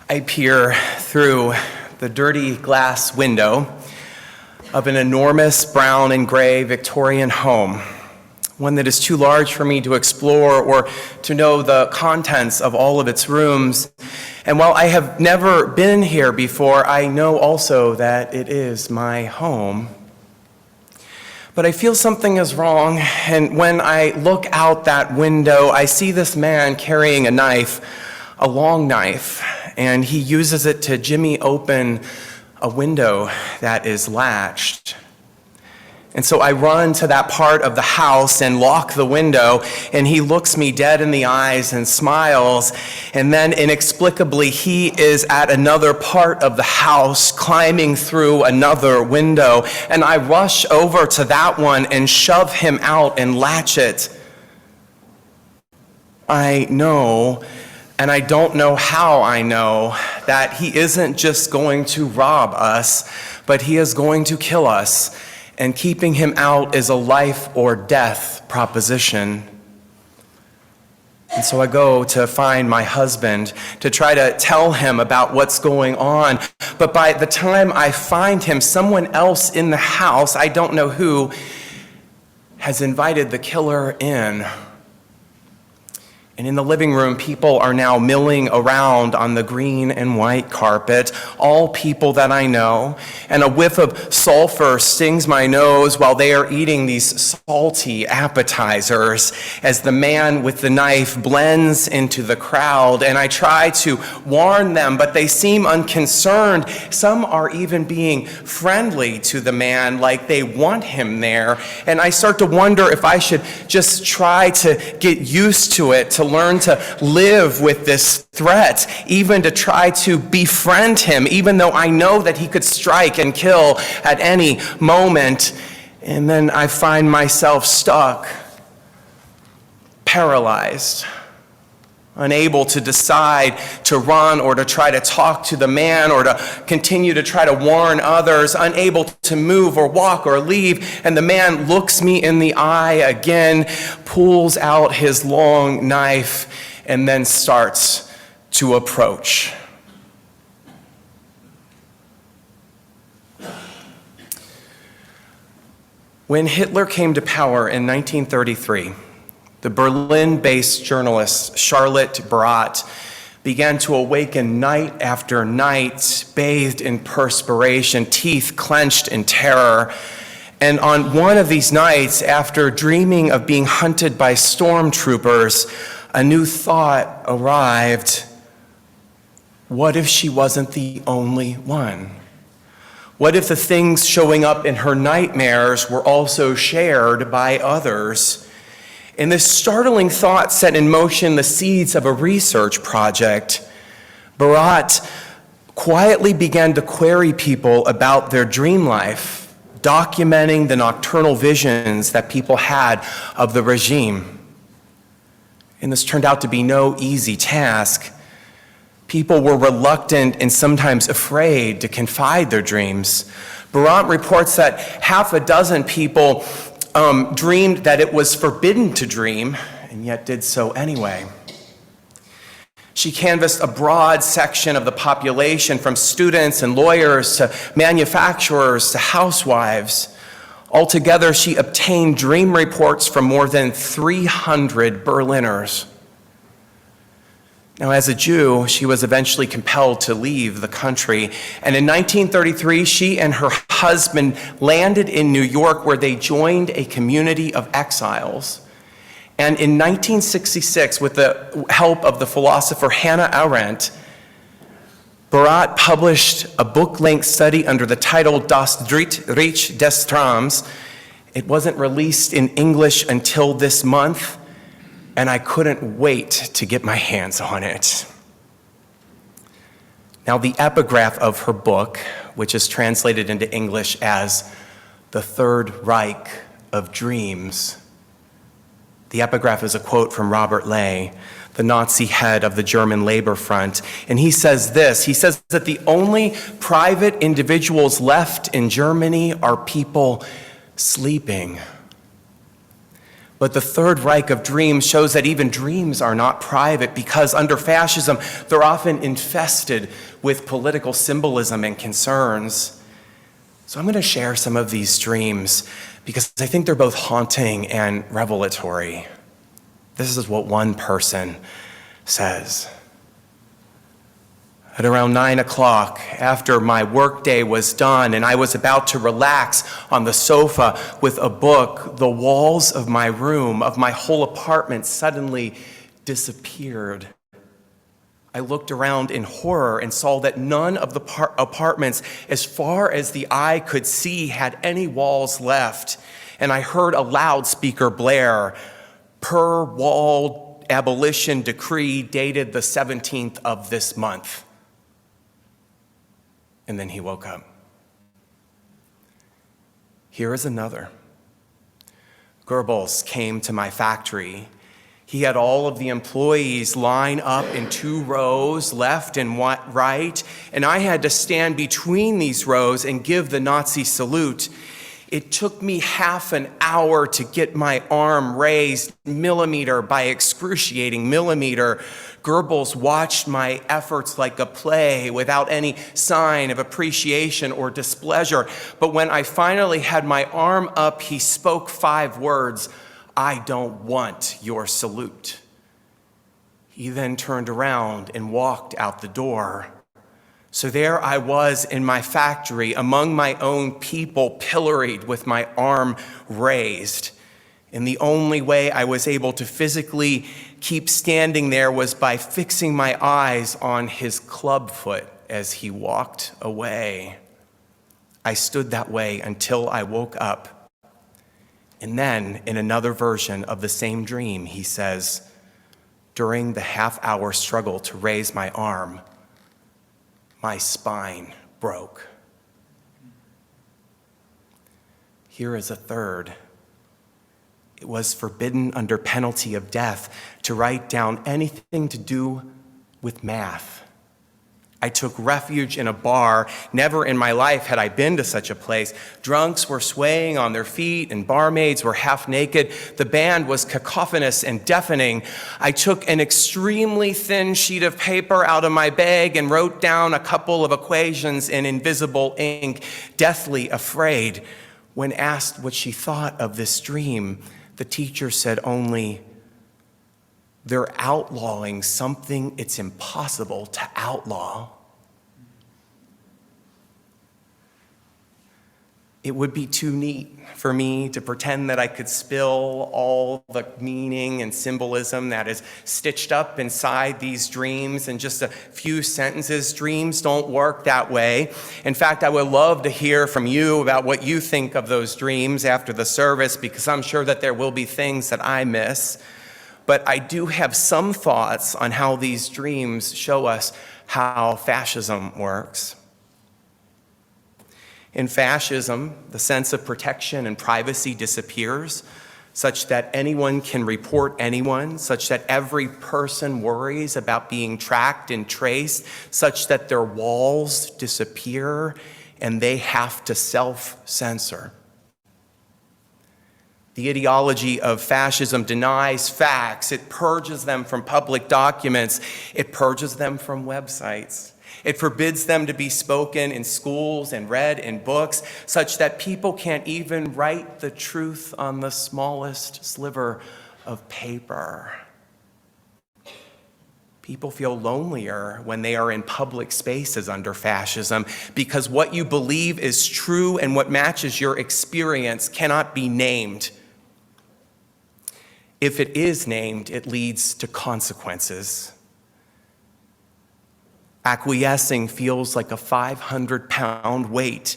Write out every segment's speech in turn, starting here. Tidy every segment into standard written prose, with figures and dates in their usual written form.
I peer through the dirty glass window of an enormous brown and gray Victorian home, one that is too large for me to explore or to know the contents of all of its rooms. And while I have never been here before, I know also that it is my home. But I feel something is wrong, and when I look out that window, I see this man carrying a knife, a long knife, and he uses it to jimmy open a window that is latched. And so I run to that part of the house and lock the window, and he looks me dead in the eyes and smiles, and then inexplicably he is at another part of the house climbing through another window, and I rush over to that one and shove him out and latch it. I know, and I don't know how I know, that he isn't just going to rob us, but he is going to kill us. And keeping him out is a life or death proposition. And so I go to find my husband to try to tell him about what's going on. But by the time I find him, someone else in the house, I don't know who, has invited the killer in. And in the living room, people are now milling around on the green and white carpet, all people that I know, and a whiff of sulfur stings my nose while they are eating these salty appetizers as the man with the knife blends into the crowd. And I try to warn them, but they seem unconcerned. Some are even being friendly to the man, like they want him there. And I start to wonder if I should just try to get used to it, to learn to live with this threat, even to try to befriend him, even though I know that he could strike and kill at any moment. And then I find myself stuck, paralyzed, unable to decide to run or to try to talk to the man or to continue to try to warn others, unable to move or walk or leave. And the man looks me in the eye again, pulls out his long knife, and then starts to approach. When Hitler came to power in 1933, the Berlin-based journalist Charlotte Beradt began to awaken night after night, bathed in perspiration, teeth clenched in terror. And on one of these nights, after dreaming of being hunted by stormtroopers, a new thought arrived. What if she wasn't the only one? What if the things showing up in her nightmares were also shared by others? And this startling thought set in motion the seeds of a research project. Beradt quietly began to query people about their dream life, documenting the nocturnal visions that people had of the regime. And this turned out to be no easy task. People were reluctant and sometimes afraid to confide their dreams. Beradt reports that half a dozen people dreamed that it was forbidden to dream, and yet did so anyway. She canvassed a broad section of the population, from students and lawyers to manufacturers to housewives. Altogether, she obtained dream reports from more than 300 Berliners. Now, as a Jew, she was eventually compelled to leave the country. And in 1933, she and her husband landed in New York, where they joined a community of exiles. And in 1966, with the help of the philosopher Hannah Arendt, Beradt published a book-length study under the title Das Dritte Reich des Traums. It wasn't released in English until this month, and I couldn't wait to get my hands on it. Now, the epigraph of her book, which is translated into English as The Third Reich of Dreams, the epigraph is a quote from Robert Ley, the Nazi head of the German Labor Front. And he says this, he says that the only private individuals left in Germany are people sleeping. But the Third Reich of dreams shows that even dreams are not private, because under fascism, they're often infested with political symbolism and concerns. So I'm going to share some of these dreams because I think they're both haunting and revelatory. This is what one person says. At around 9 o'clock, after my workday was done and I was about to relax on the sofa with a book, the walls of my room, of my whole apartment, suddenly disappeared. I looked around in horror and saw that none of the apartments, as far as the eye could see, had any walls left. And I heard a loudspeaker blare, "Per wall abolition decree dated the 17th of this month." And then he woke up. Here is another. Goebbels came to my factory. He had all of the employees line up in 2 rows, left and right, and I had to stand between these rows and give the Nazi salute. It took me half an hour to get my arm raised millimeter by excruciating millimeter. Goebbels watched my efforts like a play without any sign of appreciation or displeasure. But when I finally had my arm up, he spoke 5 words: "I don't want your salute." He then turned around and walked out the door. So there I was in my factory among my own people, pilloried with my arm raised. And the only way I was able to physically keep standing there was by fixing my eyes on his clubfoot as he walked away. I stood that way until I woke up. And then, in another version of the same dream, he says, during the half-hour struggle to raise my arm, my spine broke. Here is a third. It was forbidden under penalty of death to write down anything to do with math. I took refuge in a bar. Never in my life had I been to such a place. Drunks were swaying on their feet and barmaids were half naked. The band was cacophonous and deafening. I took an extremely thin sheet of paper out of my bag and wrote down a couple of equations in invisible ink, deathly afraid. When asked what she thought of this dream, the teacher said only, "They're outlawing something it's impossible to outlaw." It would be too neat for me to pretend that I could spill all the meaning and symbolism that is stitched up inside these dreams in just a few sentences. Dreams don't work that way. In fact, I would love to hear from you about what you think of those dreams after the service, because I'm sure that there will be things that I miss. But I do have some thoughts on how these dreams show us how fascism works. In fascism, the sense of protection and privacy disappears, such that anyone can report anyone, such that every person worries about being tracked and traced, such that their walls disappear and they have to self-censor. The ideology of fascism denies facts. It purges them from public documents. It purges them from websites. It forbids them to be spoken in schools and read in books, such that people can't even write the truth on the smallest sliver of paper. People feel lonelier when they are in public spaces under fascism, because what you believe is true and what matches your experience cannot be named. If it is named, it leads to consequences. Acquiescing feels like a 500-pound weight,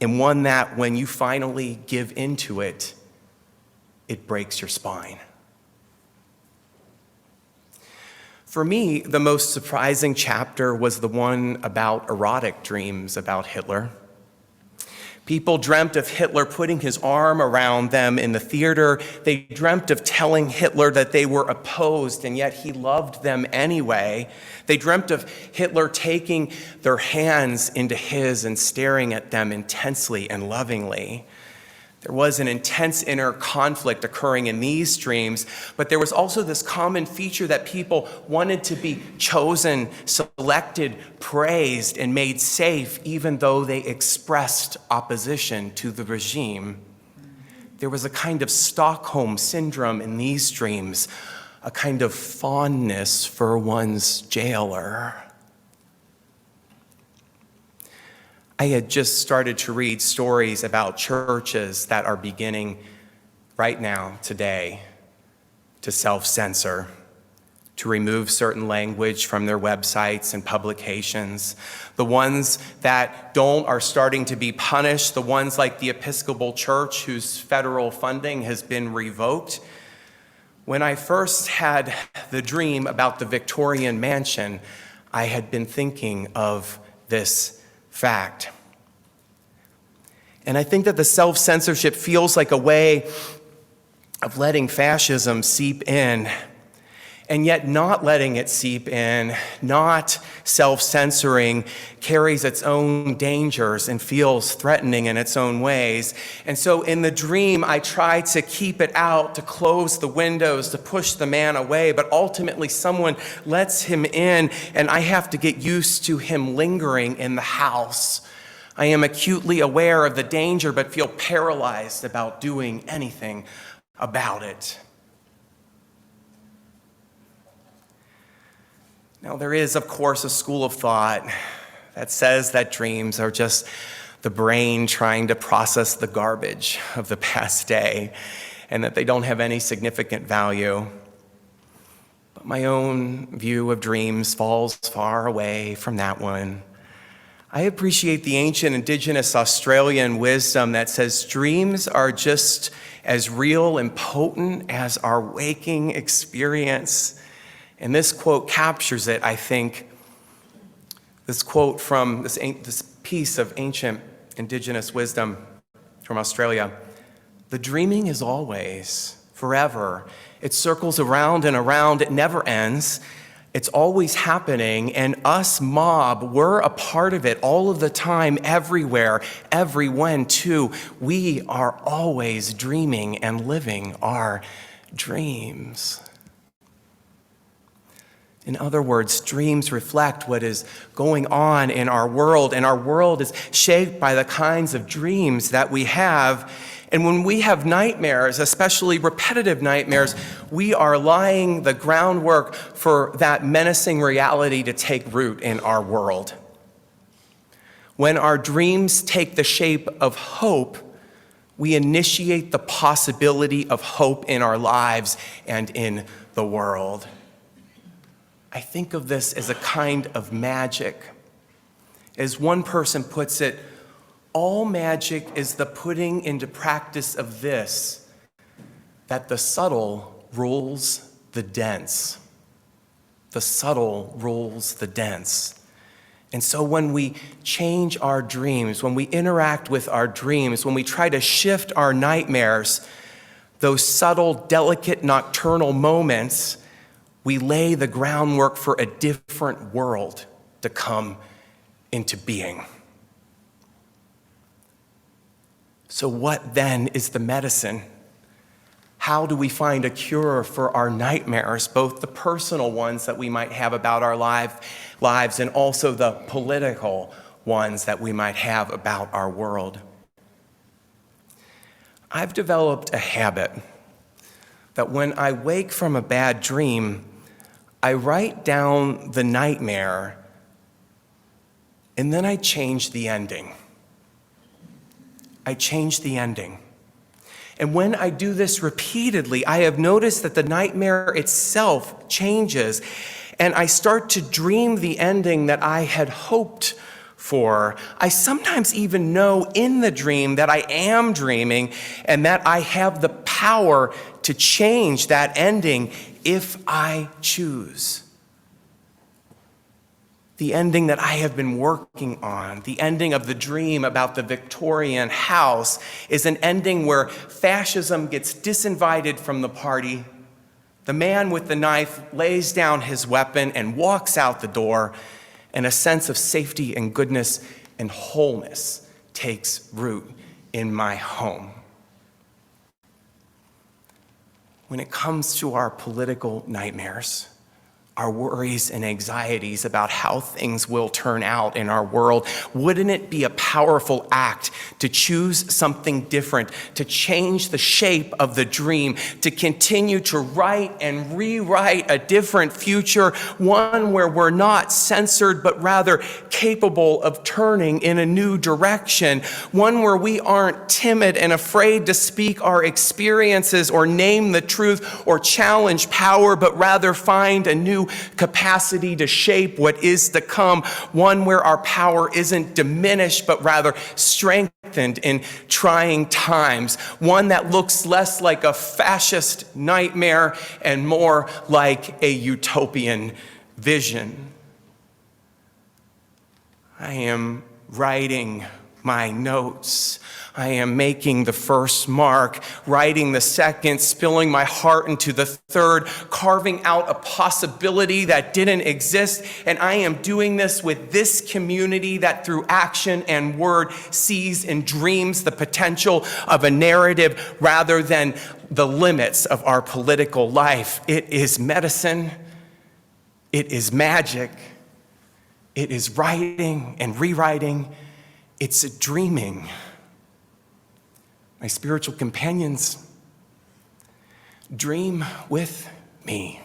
and one that, when you finally give into it, it breaks your spine. For me, the most surprising chapter was the one about erotic dreams about Hitler. People dreamt of Hitler putting his arm around them in the theater. They dreamt of telling Hitler that they were opposed, and yet he loved them anyway. They dreamt of Hitler taking their hands into his and staring at them intensely and lovingly. There was an intense inner conflict occurring in these dreams, but there was also this common feature that people wanted to be chosen, selected, praised, and made safe, even though they expressed opposition to the regime. There was a kind of Stockholm syndrome in these dreams, a kind of fondness for one's jailer. I had just started to read stories about churches that are beginning right now, today, to self-censor, to remove certain language from their websites and publications. The ones that don't are starting to be punished. The ones like the Episcopal Church, whose federal funding has been revoked. When I first had the dream about the Victorian mansion, I had been thinking of this fact. And I think that the self-censorship feels like a way of letting fascism seep in, and yet not letting it seep in, not self-censoring, carries its own dangers and feels threatening in its own ways. And so in the dream, I try to keep it out, to close the windows, to push the man away, but ultimately someone lets him in, and I have to get used to him lingering in the house. I am acutely aware of the danger, but feel paralyzed about doing anything about it. Now, there is, of course, a school of thought that says that dreams are just the brain trying to process the garbage of the past day, and that they don't have any significant value. But my own view of dreams falls far away from that one. I appreciate the ancient indigenous Australian wisdom that says dreams are just as real and potent as our waking experience. And this quote captures it, I think. This quote from this piece of ancient indigenous wisdom from Australia. The dreaming is always, forever. It circles around and around. It never ends. It's always happening, and us mob, we're a part of it all of the time, everywhere, everyone too. We are always dreaming and living our dreams. In other words, dreams reflect what is going on in our world, and our world is shaped by the kinds of dreams that we have. And when we have nightmares, especially repetitive nightmares, we are laying the groundwork for that menacing reality to take root in our world. When our dreams take the shape of hope, we initiate the possibility of hope in our lives and in the world. I think of this as a kind of magic. As one person puts it, all magic is the putting into practice of this, that the subtle rules the dense. The subtle rules the dense. And so when we change our dreams, when we interact with our dreams, when we try to shift our nightmares, those subtle, delicate, nocturnal moments, we lay the groundwork for a different world to come into being. So what then is the medicine? How do we find a cure for our nightmares, both the personal ones that we might have about our lives and also the political ones that we might have about our world? I've developed a habit that when I wake from a bad dream, I write down the nightmare and then I change the ending. I change the ending. And when I do this repeatedly, I have noticed that the nightmare itself changes, and I start to dream the ending that I had hoped for. I sometimes even know in the dream that I am dreaming and that I have the power to change that ending if I choose. The ending that I have been working on, the ending of the dream about the Victorian house, is an ending where fascism gets disinvited from the party. The man with the knife lays down his weapon and walks out the door, and a sense of safety and goodness and wholeness takes root in my home. when it comes to our political nightmares, our worries and anxieties about how things will turn out in our world, wouldn't it be a powerful act to choose something different, to change the shape of the dream, to continue to write and rewrite a different future, one where we're not censored, but rather capable of turning in a new direction, one where we aren't timid and afraid to speak our experiences or name the truth or challenge power, but rather find a new capacity to shape what is to come, one where our power isn't diminished, but rather strengthened in trying times, one that looks less like a fascist nightmare and more like a utopian vision. I am writing my notes. I am making the first mark, writing the second, spilling my heart into the third, carving out a possibility that didn't exist. And I am doing this with this community that through action and word sees and dreams the potential of a narrative rather than the limits of our political life. It is medicine. It is magic. It is writing and rewriting. It's a dreaming. My spiritual companions, dream with me.